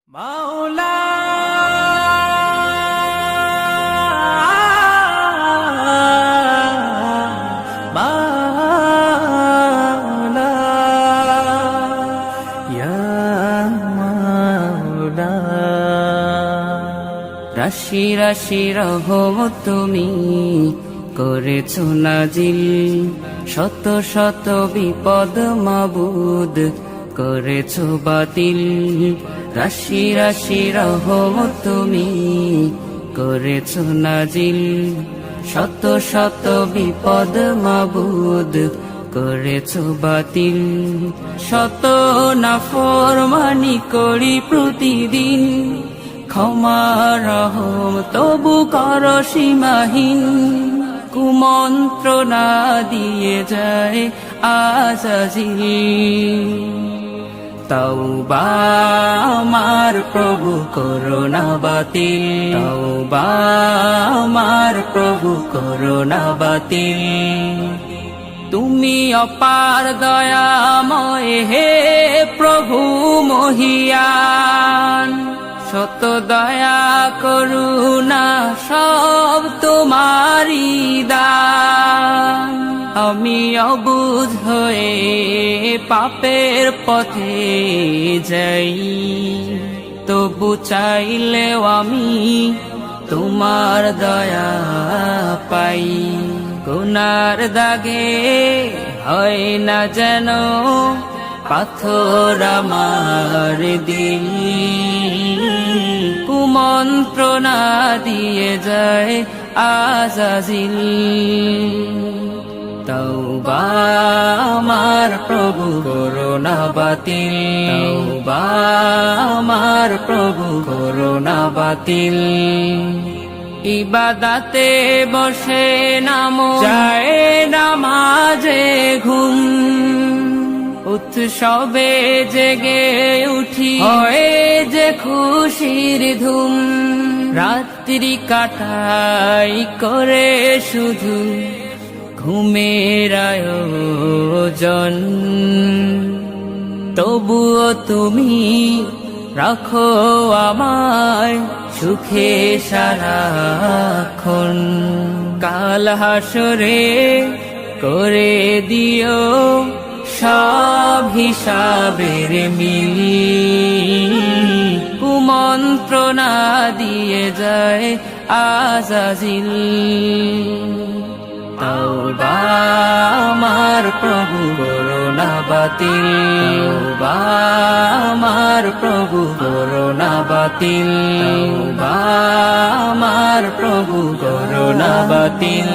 মাওলা মাওলা ইয়া মাওলা রাশি রাশি রহমত তুমি করেছো নাজিল, শত শত বিপদ মাবুদ করেছো বাতিল। রাশি রাশি রহমত তুমি করেছো নাজিল, শত শত বিপদ মাবুদ করেছো বাতিল। শত নাফরমানি করি প্রতিদিন, ক্ষমা রহম তবু কর সীমাহীন। কুমন্ত্রণা দিয়ে যায় আজাজিল। তওবা আমার প্রভু করোনা বাতিল, তওবা আমার প্রভু করোনা বাতিল। তুমি অপার দয়াময় হে প্রভু মহিয়ান, শত দয়া করুণা সব তোমারি দান। আমি অবুঝ হয়ে পাপের পথে যাই, তবু চাইলেও আমি তোমার দয়া পাই। গুনার দাগে হয় না যেন পাথর আমার দিল, কুমন্ত্রণা দিয়ে যায় আজাজিল। তওবা আমার প্রভু করোনা বাতিল, তওবা আমার প্রভু করোনা বাতিল। ইবাদাতে বসে নামো যায় নামাজে ঘুম, উৎসবে জেগে উঠি হয় যে খুশির ধুম। রাত্রি কাটাই করে শুধু ঘুমের আয়োজন, তবুও তুমি রাখো আমায় সুখে সারাক্ষণ। কাল হাসরে করে দিও সব হিসাবের মিল, কুমন্ত্রণা দিয়ে যায় আজাজিল। তওবা আমার প্রভু করোনা বাতিল, তওবা আমার প্রভু করোনা বাতিল, তওবা আমার প্রভু করোনা বাতিল।